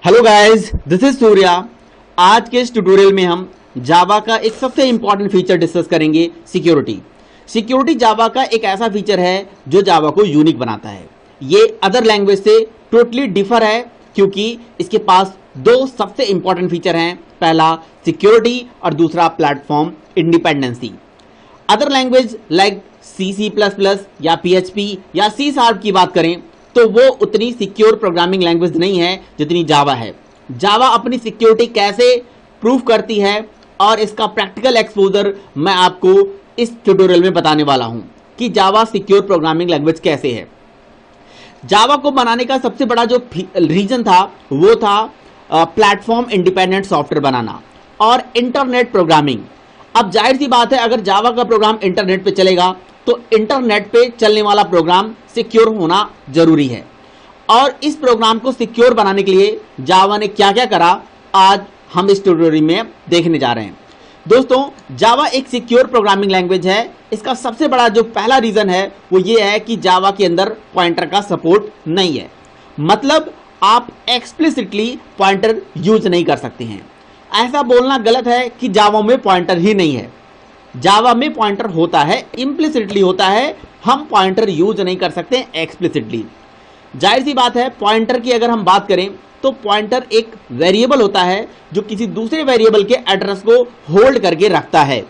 Hello guys, this is Surya. आज के इस ट्यूटोरियल में हम जावा का एक सबसे इंपॉर्टेंट फीचर डिस्कस करेंगे, सिक्योरिटी। सिक्योरिटी जावा का एक ऐसा फीचर है जो जावा को यूनिक बनाता है। ये अदर लैंग्वेज से टोटली डिफर है क्योंकि इसके पास दो सबसे इंपॉर्टेंट फीचर हैं। पहला सिक्योरिटी और दूसरा platform independency. Other language like C++ या PHP या C# की बात करें तो वो उतनी सिक्योर प्रोग्रामिंग लैंग्वेज नहीं है जितनी जावा है। जावा अपनी सिक्योरिटी कैसे प्रूव करती है और इसका प्रैक्टिकल एक्सपोजर मैं आपको इस ट्यूटोरियल में बताने वाला हूं कि जावा सिक्योर प्रोग्रामिंग लैंग्वेज कैसे है। जावा को बनाने का सबसे बड़ा जो रीजन था वो था प्लेटफॉर्म इंडिपेंडेंट सॉफ्टवेयर बनाना और इंटरनेट प्रोग्रामिंग। अब जाहिर सी बात है, अगर जावा का प्रोग्राम इंटरनेट पे चलेगा तो इंटरनेट पे चलने वाला प्रोग्राम सिक्योर होना जरूरी है। और इस प्रोग्राम को सिक्योर बनाने के लिए जावा ने क्या क्या करा, आज हम इस ट्यूटोरियल में देखने जा रहे हैं। दोस्तों, जावा एक सिक्योर प्रोग्रामिंग लैंग्वेज है। इसका सबसे बड़ा जो पहला रीजन है वो ये है कि जावा के अंदर पॉइंटर का सपोर्ट नहीं है। मतलब आप एक्सप्लिसिटली पॉइंटर यूज नहीं कर सकते हैं। ऐसा बोलना गलत है कि जावा में पॉइंटर ही नहीं है। जावा में पॉइंटर होता है, इम्प्लिसिटली होता है। हम पॉइंटर यूज नहीं कर सकते एक्सप्लिसिटली। जाहिर सी बात है, पॉइंटर की अगर हम बात करें तो पॉइंटर एक वेरिएबल होता है जो किसी दूसरे वेरिएबल के एड्रेस को होल्ड करके रखता है।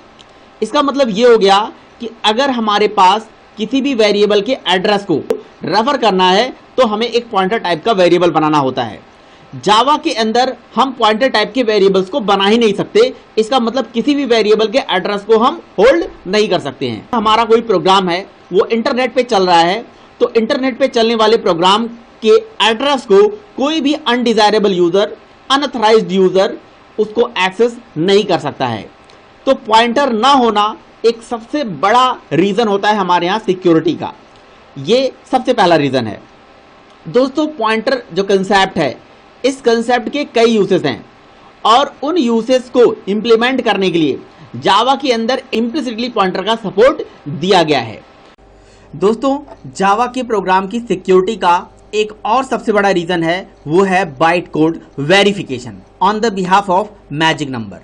इसका मतलब ये हो गया कि अगर हमारे पास किसी भी वेरिएबल के एड्रेस को रेफर करना है तो हमें एक पॉइंटर टाइप का वेरिएबल बनाना होता है। जावा के अंदर हम पॉइंटर टाइप के वेरिएबल्स को बना ही नहीं सकते। इसका मतलब किसी भी वेरिएबल के एड्रेस को हम होल्ड नहीं कर सकते हैं। हमारा कोई प्रोग्राम है, वो इंटरनेट पे चल रहा है, तो इंटरनेट पे चलने वाले प्रोग्राम के एड्रेस को कोई भी अनडिजायरेबल यूजर, अनऑथराइज्ड यूजर उसको एक्सेस नहीं कर सकता है। तो पॉइंटर ना होना एक सबसे बड़ा रीजन होता है हमारे यहाँ सिक्योरिटी का। ये सबसे पहला रीजन है। दोस्तों, पॉइंटर जो कंसेप्ट है, इस कंसेप्ट के कई यूसेस हैं और उन यूसेस को इंप्लीमेंट करने के लिए जावा के अंदर इम्प्लिसिटली पॉइंटर का सपोर्ट दिया गया है। दोस्तों, जावा के प्रोग्राम की सिक्योरिटी का एक और सबसे बड़ा रीजन है, वो है byte code verification on the behalf of magic number.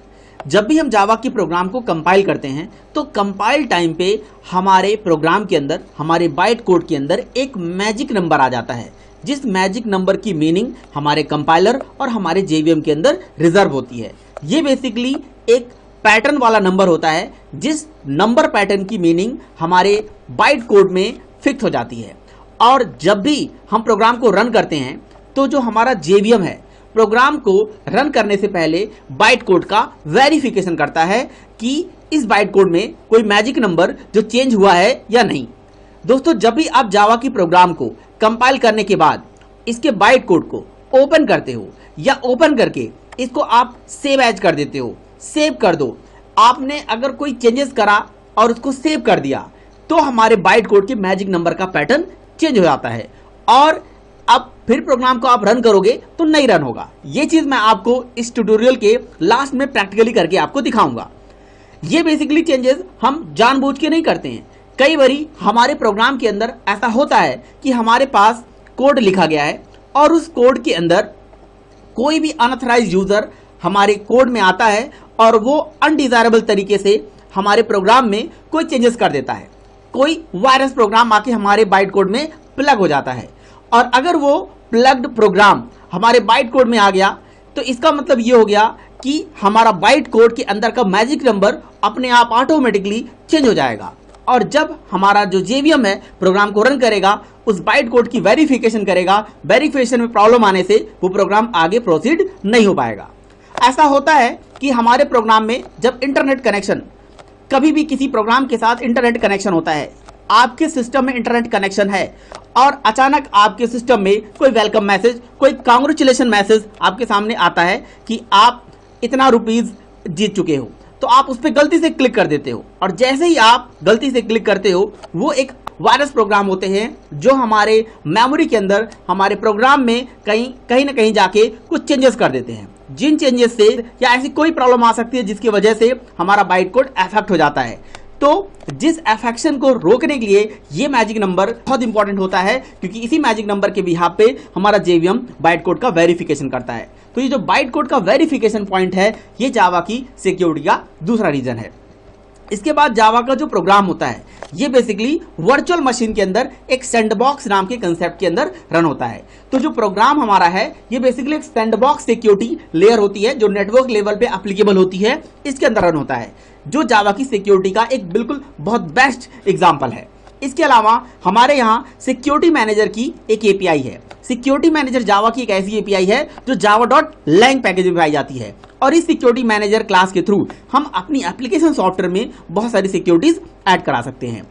जब भी हम जावा के प्रोग्राम को कंपाइल करते हैं तो कंपाइल टाइम पे हमारे प्रोग्राम के अंदर, हमारे बाइट कोड के अंदर एक मैजिक नंबर आ जाता है, जिस मैजिक नंबर की मीनिंग हमारे कंपाइलर और हमारे जेवीएम के अंदर रिजर्व होती है। ये बेसिकली एक पैटर्न वाला नंबर होता है, जिस नंबर पैटर्न की मीनिंग हमारे बाइट कोड में फिक्स हो जाती है। और जब भी हम प्रोग्राम को रन करते हैं तो जो हमारा जेवीएम है, प्रोग्राम को रन करने से पहले बाइट कोड का वेरिफिकेशन करता है कि इस बाइट कोड में कोई मैजिक नंबर जो चेंज हुआ है या नहीं। दोस्तों, जब भी आप जावा की प्रोग्राम को कंपाइल करने के बाद इसके बाइट कोड को ओपन करते हो या ओपन करके इसको आप सेव एज कर देते हो, सेव कर दो। आपने अगर कोई चेंजेस करा और उसको सेव कर दिया तो हमारे बाइट कोड के मैजिक नंबर का पैटर्न चेंज हो जाता है और अब फिर प्रोग्राम को आप रन करोगे तो नहीं रन होगा। ये चीज मैं आपको इस ट्यूटोरियल के लास्ट में प्रैक्टिकली करके आपको दिखाऊंगा। ये बेसिकली चेंजेस हम जानबूझ के नहीं करते हैं। कई बारी हमारे प्रोग्राम के अंदर ऐसा होता है कि हमारे पास कोड लिखा गया है और उस कोड के अंदर कोई भी अनऑथराइज्ड यूजर हमारे कोड में आता है और वो अनडिजायरेबल तरीके से हमारे प्रोग्राम में कोई चेंजेस कर देता है। कोई वायरस प्रोग्राम आके हमारे बाइट कोड में प्लग हो जाता है और अगर वो प्लग्ड प्रोग्राम हमारे बाइट कोड में आ गया तो इसका मतलब ये हो गया कि हमारा बाइट कोड के अंदर का मैजिक नंबर अपने आप ऑटोमेटिकली चेंज हो जाएगा। और जब हमारा जो जेवीएम है प्रोग्राम को रन करेगा, उस बाइट कोड की वेरिफिकेशन करेगा। वेरिफिकेशन में प्रॉब्लम आने से वो प्रोग्राम आगे प्रोसीड नहीं हो पाएगा। ऐसा होता है कि हमारे प्रोग्राम में जब इंटरनेट कनेक्शन, कभी भी किसी प्रोग्राम के साथ इंटरनेट कनेक्शन होता है, आपके सिस्टम में इंटरनेट कनेक्शन है और अचानक आपके सिस्टम में कोई वेलकम मैसेज, कोई कांग्रेचुलेशन मैसेज आपके सामने आता है कि आप इतना रुपीज जीत चुके हो, तो आप उस पर गलती से क्लिक कर देते हो और जैसे ही आप गलती से क्लिक करते हो, वो एक वायरस प्रोग्राम होते हैं जो हमारे मेमोरी के अंदर, हमारे प्रोग्राम में कहीं ना कहीं जाके कुछ चेंजेस कर देते हैं। जिन चेंजेस से या ऐसी कोई प्रॉब्लम आ सकती है जिसकी वजह से हमारा बाइट कोड अफेक्ट हो जाता है। तो जिस अफेक्शन को रोकने के लिए ये मैजिक नंबर बहुत इंपॉर्टेंट होता है, क्योंकि इसी मैजिक नंबर के बिहाफ पे हमारा जेवीएम बाइट कोड का वेरिफिकेशन करता है। तो ये जो बाइट कोड का वेरिफिकेशन पॉइंट है, ये जावा की सिक्योरिटी का दूसरा रीजन है। इसके बाद जावा का जो प्रोग्राम होता है, ये बेसिकली वर्चुअल मशीन के अंदर एक सैंडबॉक्स नाम के कंसेप्ट के अंदर रन होता है। तो जो प्रोग्राम हमारा है, ये बेसिकली एक सैंडबॉक्स सिक्योरिटी लेयर होती है जो नेटवर्क लेवल पे एप्लीकेबल होती है, इसके अंदर रन होता है, जो जावा की सिक्योरिटी का एक बिल्कुल बहुत बेस्ट एग्जाम्पल है। इसके अलावा हमारे यहाँ सिक्योरिटी मैनेजर की एक एपीआई है। सिक्योरिटी मैनेजर जावा की एक ऐसी एपीआई है जो java.lang पैकेज में पाई जाती है, और इस सिक्योरिटी मैनेजर क्लास के थ्रू हम अपनी एप्लीकेशन सॉफ्टवेयर में बहुत सारी सिक्योरिटीज ऐड करा सकते हैं।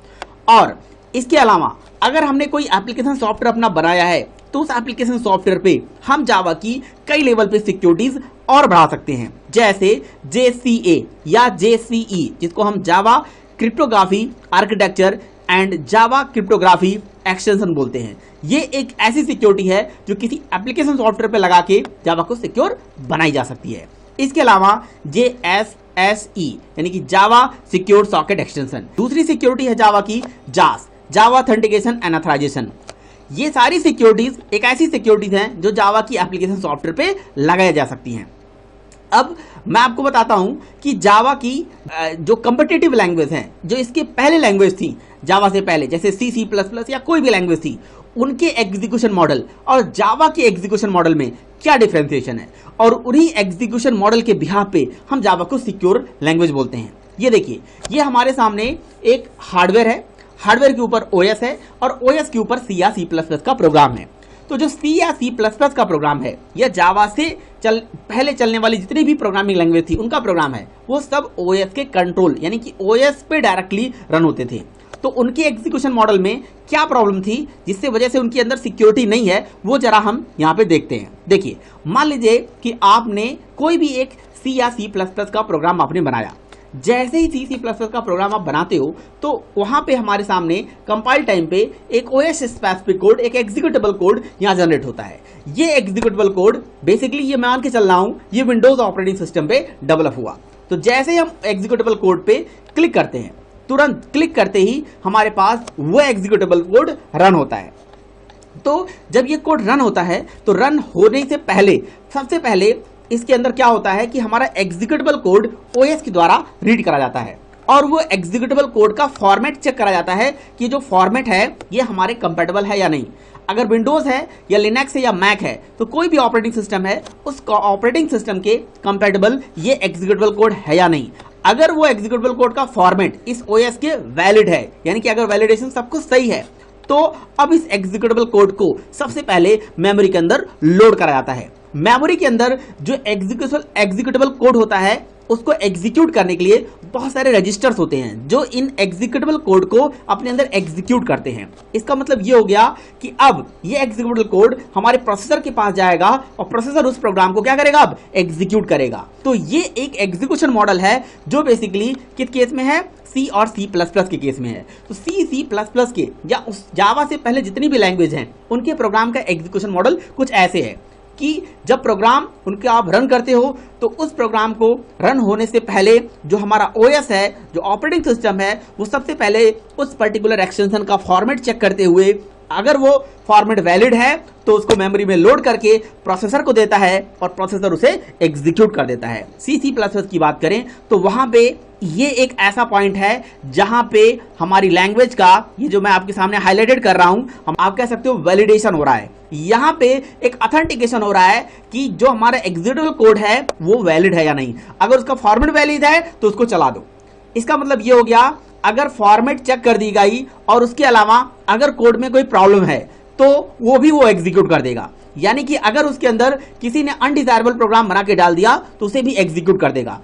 और इसके अलावा अगर हमने कोई एप्लीकेशन सॉफ्टवेयर अपना बनाया है, तो उस एप्लीकेशन सॉफ्टवेयर पे हम जावा की कई लेवल पे सिक्योरिटीज और बढ़ा सकते हैं, जैसे JCA या JCE, जिसको हम Java cryptography architecture and Java cryptography extension बोलते हैं। ये एक ऐसी सिक्योरिटी है जो किसी एप्लीकेशन सॉफ्टवेयर पे लगा के जावा को सिक्योर बनाई जा सकती है। इसके अलावा JSSE यानी कि जावा सिक्योर सॉकेट एक्सटेंशन, दूसरी सिक्योरिटी है जावा की JAS, Java authentication and authorisation. ये सारी सिक्योरिटीज एक ऐसी सिक्योरिटीज हैं जो जावा की एप्लीकेशन सॉफ्टवेयर पे लगाई जा सकती हैं। अब मैं आपको बताता हूं कि जावा की जो कॉम्पिटिटिव लैंग्वेज हैं, जो इसके पहले लैंग्वेज थी जावा से पहले, जैसे C++ या कोई भी लैंग्वेज थी, उनके एग्जीक्यूशन मॉडल और जावा के एग्जीक्यूशन मॉडल में क्या डिफरेंशिएशन है, और उन्हीं एग्जीक्यूशन मॉडल के बिहाफ पे हम जावा को सिक्योर लैंग्वेज बोलते हैं। ये देखिए, ये हमारे सामने एक हार्डवेयर है, हार्डवेयर के ऊपर OS है और OS के ऊपर C या C++ का प्रोग्राम है। तो जो C या C++ का प्रोग्राम है, यह जावा से पहले चलने वाली जितनी भी प्रोग्रामिंग लैंग्वेज थी उनका प्रोग्राम है, वो सब OS के कंट्रोल यानी कि OS पे डायरेक्टली रन होते थे। तो उनके एग्जीक्यूशन मॉडल में क्या प्रॉब्लम थी जिससे वजह से उनके अंदर सिक्योरिटी नहीं है, वो जरा हम यहाँ पे देखते हैं। देखिए, मान लीजिए कि आपने कोई भी एक C या C++ का प्रोग्राम आपने बनाया। जैसे ही C++ का प्रोग्राम आप बनाते हो, तो वहां पे हमारे सामने कंपाइल टाइम पे एक OS स्पेसिफिक कोड, एक एग्जीक्यूटेबल कोड यहाँ जनरेट होता है। ये एग्जीक्यूटेबल कोड बेसिकली, ये मान के चल रहा हूं, ये विंडोज ऑपरेटिंग सिस्टम पे डेवलप हुआ। तो जैसे ही हम एग्जीक्यूटेबल कोड पे क्लिक करते हैं, तुरंत क्लिक करते ही हमारे पास वो एग्जीक्यूटेबल कोड रन होता है। तो जब ये कोड रन होता है, तो रन होने से पहले सबसे पहले इसके अंदर क्या होता है कि हमारा एग्जीक्यूटेबल कोड OS के द्वारा रीड करा जाता है, और वो एग्जीक्यूटेबल कोड का फॉर्मेट चेक करा जाता है कि जो फॉर्मेट है ये हमारे कंपैटिबल है या नहीं। अगर विंडोज है या लिनक्स है या मैक है, तो कोई भी ऑपरेटिंग सिस्टम है, उस ऑपरेटिंग सिस्टम के कंपैटिबल ये एग्जीक्यूटेबल कोड है या नहीं। अगर वो एग्जीक्यूटेबल कोड का फॉर्मेट इस OS के वैलिड है, यानी कि अगर वैलिडेशन सब कुछ सही है, तो अब इस एग्जीक्यूटेबल कोड को सबसे पहले मेमोरी के अंदर लोड करा जाता है। मेमोरी के अंदर जो एग्जीक्यूटेबल कोड होता है, उसको एग्जीक्यूट करने के लिए बहुत सारे रजिस्टर्स होते हैं जो इन एग्जीक्यूटेबल कोड को अपने अंदर एग्जीक्यूट करते हैं। इसका मतलब ये हो गया कि अब ये एग्जीक्यूटेबल कोड हमारे प्रोसेसर के पास जाएगा और प्रोसेसर उस प्रोग्राम को क्या करेगा, अब एग्जीक्यूट करेगा। तो ये एक एग्जीक्यूशन मॉडल है जो बेसिकली किस केस में है, C और C++ के केस में है। तो C++ के या उस जावा से पहले जितनी भी लैंग्वेज हैं, उनके प्रोग्राम का एग्जीक्यूशन मॉडल कुछ ऐसे है कि जब प्रोग्राम उनके आप रन करते हो, तो उस प्रोग्राम को रन होने से पहले जो हमारा OS है, जो ऑपरेटिंग सिस्टम है, वो सबसे पहले उस पर्टिकुलर एक्सटेंशन का फॉर्मेट चेक करते हुए, अगर वो फॉर्मेट वैलिड है तो उसको मेमोरी में लोड करके प्रोसेसर को देता है और प्रोसेसर उसे एग्जीक्यूट कर देता है। C++ की बात करें तो वहां पे ये एक ऐसा पॉइंट है जहां पे हमारी लैंग्वेज का, ये जो मैं आपके सामने हाईलाइटेड कर रहा हूं, हम आप कह सकते हो वैलिडेशन हो रहा है। यहां पे एक ऑथेंटिकेशन हो रहा है कि जो हमारा एग्जीक्यूटेबल कोड है वो वैलिड है या नहीं। अगर उसका फॉर्मेट वैलिड है तो उसको चला दो। इसका मतलब ये हो गया, अगर फॉर्मेट चेक कर दी गई और उसके अलावा अगर कोड में कोई प्रॉब्लम है तो वो भी वो एग्जीक्यूट कर देगा। यानी कि अगर उसके अंदर किसी ने अनडिजायरेबल प्रोग्राम बना के डाल दिया तो उसे भी एग्जीक्यूट कर देगा।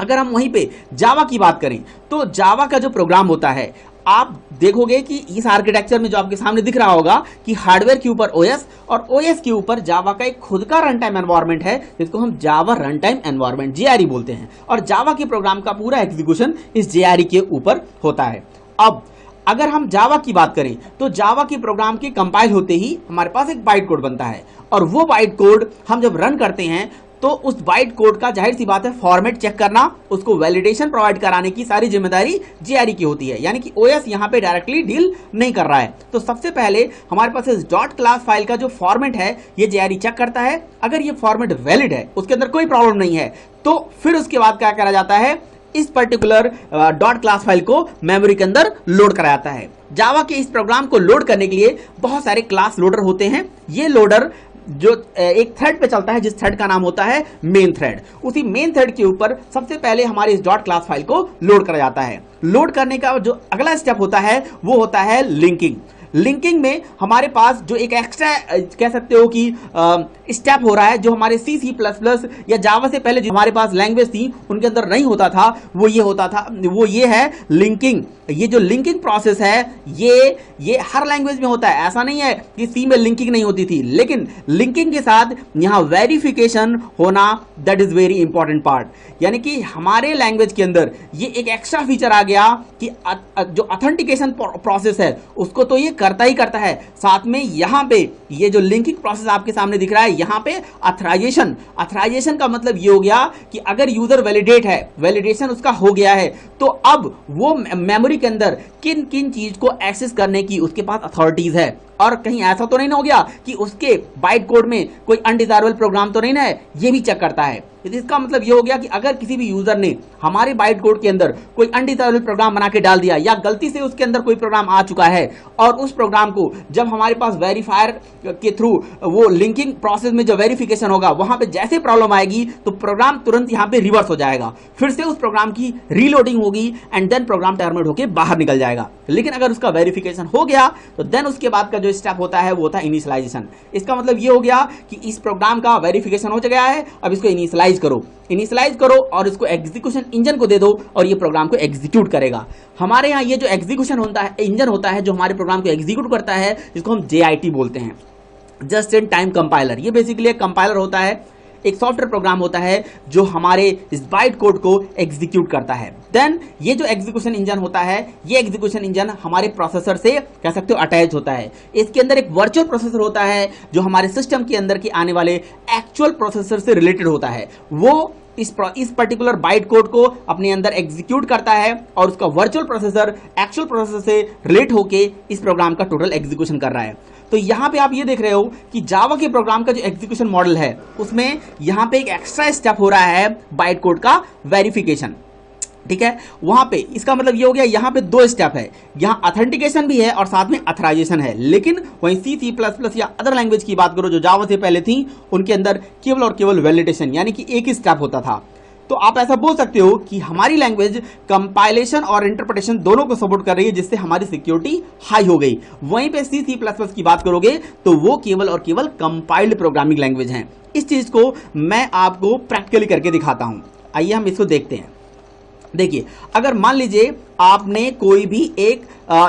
अगर हम वहीं पे जावा की बात करें तो जावा का जो प्रोग्राम होता है, आप देखोगे कि इस आर्किटेक्चर में जो आपके सामने दिख रहा होगा कि हार्डवेयर के ऊपर OS और OS के ऊपर जावा का एक खुद का रन टाइम एनवायरनमेंट है, जिसको हम जावा रन टाइम एनवायरनमेंट JRE बोलते हैं, और जावा के प्रोग्राम का पूरा एग्जीक्यूशन इस JRE के ऊपर होता है। अब अगर हम जावा की बात करें तो जावा के प्रोग्राम के कंपाइल होते ही हमारे पास एक बाइट कोड बनता है, और वो बाइट कोड हम जब रन करते हैं तो उस बाइट कोड का जाहिर सी बात है फॉर्मेट चेक करना, उसको वैलिडेशन प्रोवाइड कराने की सारी जिम्मेदारी जेआरई की होती है, यानी कि ओएस यहां पे डायरेक्टली डील नहीं कर रहा है। तो सबसे पहले हमारे पास इस डॉट क्लास फाइल का जो फॉर्मेट है ये जेआरई चेक करता है। अगर ये फॉर्मेट वैलिड है, उसके अंदर कोई प्रॉब्लम नहीं है, तो फिर उसके बाद क्या करा जाता है, इस पर्टिकुलर डॉट क्लास फाइल को मेमोरी के अंदर लोड कराया जाता है। जावा के इस प्रोग्राम को लोड करने के लिए बहुत सारे क्लास लोडर होते हैं। ये लोडर जो एक थ्रेड पे चलता है, जिस थ्रेड का नाम होता है मेन थ्रेड, उसी मेन थ्रेड के ऊपर सबसे पहले हमारे इस डॉट क्लास फाइल को लोड करा जाता है। लोड करने का जो अगला स्टेप होता है वो होता है लिंकिंग। लिंकिंग में हमारे पास जो एक एक्स्ट्रा कह सकते हो कि स्टेप हो रहा है, जो हमारे C++ या जावा से पहले जो हमारे पास लैंग्वेज थी उनके अंदर नहीं होता था, वो ये है लिंकिंग। ये जो लिंकिंग प्रोसेस है ये हर लैंग्वेज में होता है। ऐसा नहीं है कि सी में लिंकिंग नहीं होती थी, लेकिन लिंकिंग के साथ यहां वेरिफिकेशन होना, that is very important part. यानी कि हमारे लैंग्वेज के अंदर ये एक एक्स्ट्रा फीचर आ गया कि जो ऑथेंटिकेशन प्रोसेस है उसको तो ये करता ही करता है, साथ में यहां पे ये जो लिंकिंग प्रोसेस आपके सामने दिख रहा है, यहां पे अथराइजेशन का मतलब ये हो गया कि अगर यूजर वैलिडेट है, वैलिडेशन उसका हो गया है, तो अब वो मेमोरी के अंदर किन किन चीज को एक्सेस करने की उसके पास अथॉरिटीज है। और कहीं ऐसा तो नहीं ना हो गया कि उसके बाइट कोड में कोई अनडिजायरेबल प्रोग्राम तो नहीं ना है, ये भी चेक करता है। इसका मतलब ये हो गया कि अगर किसी भी यूजर ने हमारे बाइट कोड के अंदर कोई अनडिजायरेबल प्रोग्राम बना के डाल दिया, या गलती से उसके अंदर कोई प्रोग्राम आ चुका है, और उस प्रोग्राम को जब हमारे पास वेरीफायर के थ्रू वो लिंकिंग प्रोसेस में जो वेरिफिकेशन होगा, वहां पे जैसे प्रॉब्लम आएगी तो प्रोग्राम तुरंत यहां पे रिवर्स हो जाएगा, फिर से उस प्रोग्राम की रीलोडिंग होगी एंड देन प्रोग्राम टर्मिनेट होकर बाहर निकल जाएगा। लेकिन अगर उसका वेरिफिकेशन हो गया तो देन उसके बाद का जो स्टेप होता है वो होता है इनिशियलाइजेशन। इसका मतलब ये हो गया कि इस प्रोग्राम का वेरिफिकेशन हो गया है, अब इसको इनिशियलाइज करो और इसको एग्जीक्यूशन इंजन को दे दो और ये प्रोग्राम को एग्जीक्यूट करेगा। हमारे यहाँ ये जो एग्जीक्यूशन होता है, इंजन होता है जो हमारे प्रोग्राम को एग्जीक्यूट करता है, जिसको हम JIT बोलते हैं, जस्ट इन टाइम कंपाइलर। ये बेसिकली एक कंपाइलर होता है, एक सॉफ्टवेयर प्रोग्राम होता है जो हमारे इस बाइट कोड को एग्जीक्यूट करता है। देन ये जो एग्जीक्यूशन इंजन होता है, ये एग्जीक्यूशन इंजन हमारे प्रोसेसर से कह सकते हो अटैच होता है। इसके अंदर एक वर्चुअल प्रोसेसर होता है जो हमारे सिस्टम के अंदर के आने वाले एक्चुअल प्रोसेसर से रिलेटेड होता है। वो इस पर्टिकुलर बाइट कोड को अपने अंदर एग्जीक्यूट करता है और उसका वर्चुअल प्रोसेसर एक्चुअल प्रोसेसर से रिलेट होके इस प्रोग्राम का टोटल एग्जीक्यूशन कर रहा है। तो यहां पे आप ये देख रहे हो कि जावा के प्रोग्राम का जो एग्जीक्यूशन मॉडल है, उसमें यहां पे एक एक्स्ट्रा स्टेप हो रहा है बाइट कोड का वेरिफिकेशन। ठीक है, वहां पे इसका मतलब ये हो गया, यहां पे दो स्टेप है, यहां ऑथेंटिकेशन भी है और साथ में अथराइजेशन है। लेकिन वहीं C++ या अदर लैंग्वेज की बात करो जो जावा से पहले थी, उनके अंदर केवल और केवल वैलिडेशन यानी कि एक ही स्टेप होता था। तो आप ऐसा बोल सकते हो कि हमारी लैंग्वेज कंपाइलेशन और इंटरप्रिटेशन दोनों को सपोर्ट कर रही है, जिससे हमारी सिक्योरिटी हाई हो गई। वहीं पे C++ की बात करोगे तो वो केवल और केवल कंपाइल्ड प्रोग्रामिंग लैंग्वेज है। इस चीज को मैं आपको प्रैक्टिकली करके दिखाता हूं, आइए हम इसको देखते हैं। देखिए, अगर मान लीजिए आपने कोई भी एक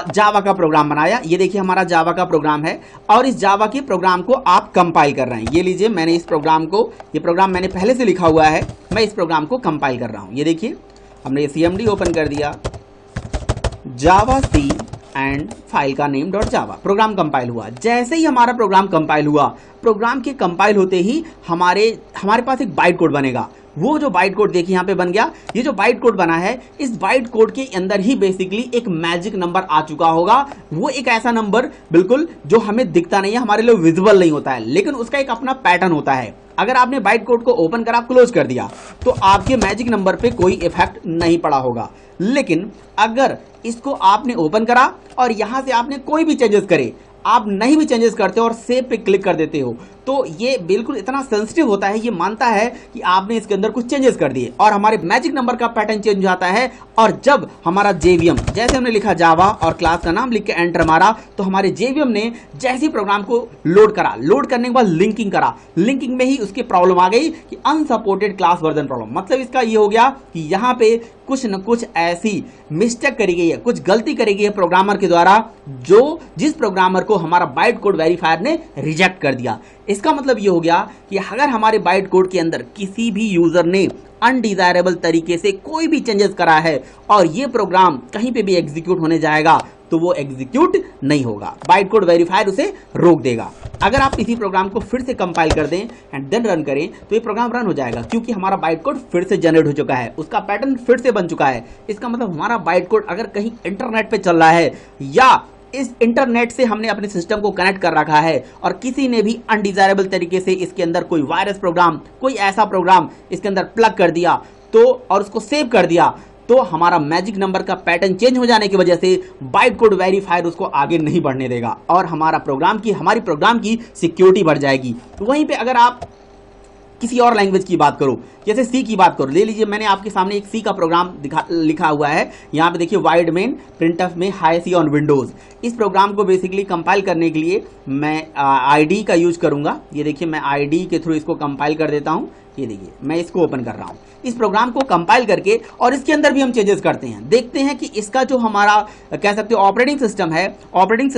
जावा का प्रोग्राम बनाया, ये देखिए हमारा जावा का प्रोग्राम है, और इस जावा के प्रोग्राम को आप कंपाइल कर रहे हैं। ये लीजिए, मैंने इस प्रोग्राम को, ये प्रोग्राम मैंने पहले से लिखा हुआ है, मैं इस प्रोग्राम को कंपाइल कर रहा हूं। ये देखिए, हमने ये CMD ओपन कर दिया, जावा सी एंड फाइल का नेम .java, प्रोग्राम कंपाइल हुआ। जैसे ही हमारा प्रोग्राम कंपाइल हुआ, प्रोग्राम के कंपाइल होते ही हमारे पास एक बाइट कोड बनेगा। वो जो बाइट कोड देखिए यहाँ पे बन गया, ये जो बाइट कोड बना है, इस बाइट कोड के अंदर ही बेसिकली एक मैजिक नंबर आ चुका होगा। वो एक ऐसा नंबर बिल्कुल जो हमें दिखता नहीं है, हमारे लिए विजिबल नहीं होता है, लेकिन उसका एक अपना पैटर्न होता है। अगर आपने बाइट कोड को ओपन करा, क्लोज कर दिया, तो आपके मैजिक नंबर पे कोई इफेक्ट नहीं पड़ा होगा। लेकिन अगर इसको आपने ओपन करा और यहां से आपने कोई भी चेंजेस करे, आप नहीं भी चेंजेस करते हो और सेव पे क्लिक कर देते हो, तो ये बिल्कुल इतना सेंसिटिव होता है, ये मानता है कि आपने इसके अंदर कुछ चेंजेस कर दिए और हमारे मैजिक नंबर का पैटर्न चेंज हो जाता है। और जब हमारा JVM, जैसे हमने लिखा जावा और क्लास का नाम लिख के एंटर मारा, तो हमारे JVM ने जैसे प्रोग्राम को लोड करा, लोड करने के बाद लिंकिंग करा, लिंकिंग में ही उसकी प्रॉब्लम आ गई कि अनसपोर्टेड क्लास वर्जन प्रॉब्लम। मतलब इसका ये हो गया कि यहाँ पे कुछ न कुछ ऐसी मिस्टेक करी गई है, कुछ गलती करी गई है प्रोग्रामर के द्वारा, जिस प्रोग्रामर को हमारा बाइट कोड वेरीफायर ने रिजेक्ट कर दिया। इसका मतलब ये हो गया कि अगर हमारे बाइट कोड के अंदर किसी भी यूजर ने अनडिजायरेबल तरीके से कोई भी चेंजेस करा है और ये प्रोग्राम कहीं पे भी एग्जीक्यूट होने जाएगा, तो तो वो एग्जीक्यूट नहीं होगा, बाइट कोड वेरीफायर उसे रोक देगा। अगर आप इसी प्रोग्राम को फिर से कंपाइल कर दें एंड देन रन करें तो ये प्रोग्राम रन हो जाएगा, क्योंकि हमारा बाइट कोड फिर से जनरेट हो चुका है, उसका पैटर्न फिर से बन चुका है। इसका मतलब हमारा बाइट कोड अगर कहीं इंटरनेट पे चल रहा है या इस इंटरनेट से हमने अपने सिस्टम को कनेक्ट कर रखा है और किसी ने भी अनडिजायरेबल तरीके से इसके अंदर कोई वायरस प्रोग्राम, कोई ऐसा प्रोग्राम इसके अंदर प्लग कर दिया तो और उसको सेव कर दिया, तो हमारा मैजिक नंबर का पैटर्न चेंज हो जाने की वजह से बाइट कोड वेरीफायर उसको आगे नहीं बढ़ने देगा और हमारी प्रोग्राम की सिक्योरिटी बढ़ जाएगी। तो वहीं पे अगर आप किसी और लैंग्वेज की बात करो, जैसे सी की बात करो, ले लीजिए मैंने आपके सामने एक सी का प्रोग्राम लिखा हुआ है, यहाँ पे देखिए वाइड मेन प्रिंटफ में हाई सी ऑन विंडोज। इस प्रोग्राम को बेसिकली कंपाइल करने के लिए मैं आईडी का यूज करूंगा। ये देखिए मैं आईडी के थ्रू इसको कंपाइल कर देता हूँ। ये देखिए मैं इसको ओपन कर रहा हूँ, इस प्रोग्राम को कंपाइल करके, और इसके अंदर भी हम चेंजेस करते हैं। देखते हैं कि इसका जो हमारा कह सकते हो ऑपरेटिंग सिस्टम है, ऑपरेटिंग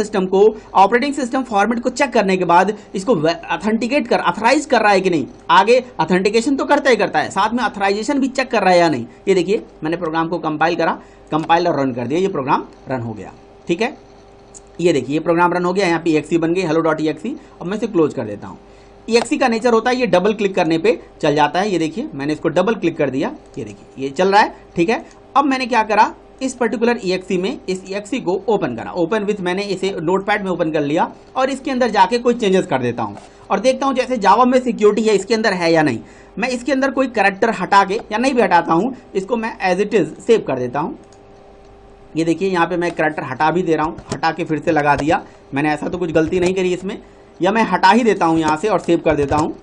सिस्टम फॉर्मेट को चेक करने के बाद इसको ऑथेंटिकेट अथराइज कर रहा है कि नहीं। आगे ऑथेंटिकेशन तो करता ही करता है, साथ में ऑथराइजेशन भी चेक कर रहा है या नहीं। ये देखिए मैंने प्रोग्राम को कंपाइल करा, कंपाइल और रन कर दिया, ये प्रोग्राम रन हो गया। ठीक है, ये देखिए ये प्रोग्राम रन हो गया, यहाँ पे exe बन गई hello.exe। अब मैं इसे क्लोज कर देता हूँ। exe का नेचर होता है ये डबल क्लिक करने पे चल जाता है। ये देखिए मैंने इसको डबल क्लिक कर दिया, ये देखिए ये चल रहा है। ठीक है, अब मैंने क्या करा, इस पर्टिकुलर exe में इस exe को ओपन करा, ओपन विथ मैंने इसे नोटपैड में ओपन कर लिया और इसके अंदर जाके कोई चेंजेस कर देता हूँ और देखता हूँ जैसे जावा में सिक्योरिटी है इसके अंदर है या नहीं। मैं इसके अंदर कोई कैरेक्टर हटा के या नहीं भी हटाता हूँ, इसको मैं एज इट इज सेव कर देता हूँ। ये देखिए यहाँ पे मैं कैरेक्टर हटा भी दे रहा हूँ, हटा के फिर से लगा दिया। मैंने ऐसा तो कुछ गलती नहीं करी इसमें, या मैं हटा ही देता हूँ यहाँ से और सेव कर देता हूँ।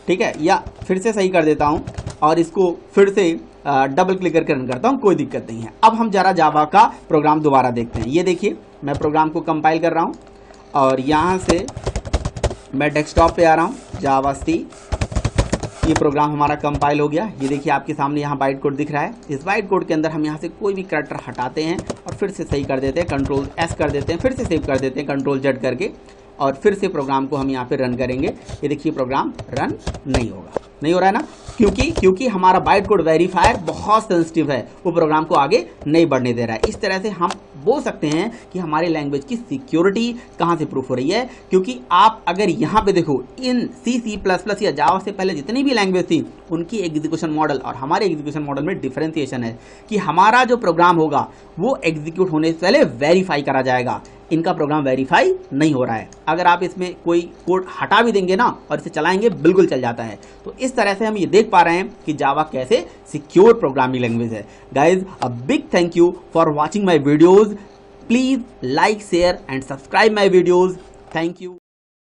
ठीक है, या फिर से सही कर देता हूँ और इसको फिर से डबल क्लिक करके रन करता हूँ, कोई दिक्कत नहीं है। अब हम जरा जावा का प्रोग्राम दोबारा देखते हैं। ये देखिए मैं प्रोग्राम को कंपाइल कर रहा हूँ और यहाँ से मैं डेस्कटॉप पे आ रहा हूँ, जावा सी। ये प्रोग्राम हमारा कंपाइल हो गया। ये देखिए आपके सामने यहाँ बाइट कोड दिख रहा है। इस बाइट कोड के अंदर हम यहाँ से कोई भी कैरेक्टर हटाते हैं और फिर से सही कर देते हैं, कंट्रोल एस कर देते हैं, फिर से सेव कर देते हैं कंट्रोल जेड करके, और फिर से प्रोग्राम को हम यहाँ पे रन करेंगे। ये देखिए प्रोग्राम रन नहीं हो रहा है ना, क्योंकि हमारा बाइट कोड वेरीफायर बहुत सेंसिटिव है, वो प्रोग्राम को आगे नहीं बढ़ने दे रहा है। इस तरह से हम बोल सकते हैं कि हमारी लैंग्वेज की सिक्योरिटी कहाँ से प्रूफ हो रही है, क्योंकि आप अगर यहाँ पे देखो इन C++ या जावा से पहले जितनी भी लैंग्वेज थी उनकी एग्जीक्यूशन मॉडल और हमारे एग्जीक्यूशन मॉडल में डिफरेंशिएशन है कि हमारा जो प्रोग्राम होगा वो एग्जीक्यूट होने से पहले वेरीफाई करा जाएगा। इनका प्रोग्राम वेरीफाई नहीं हो रहा है। अगर आप इसमें कोई कोड हटा भी देंगे ना और इसे चलाएंगे बिल्कुल चल जाता है। तो इस तरह से हम ये देख पा रहे हैं कि जावा कैसे सिक्योर प्रोग्रामिंग लैंग्वेज है। Guys, a big thank you for watching my videos. Please like, share and subscribe my videos. Thank you.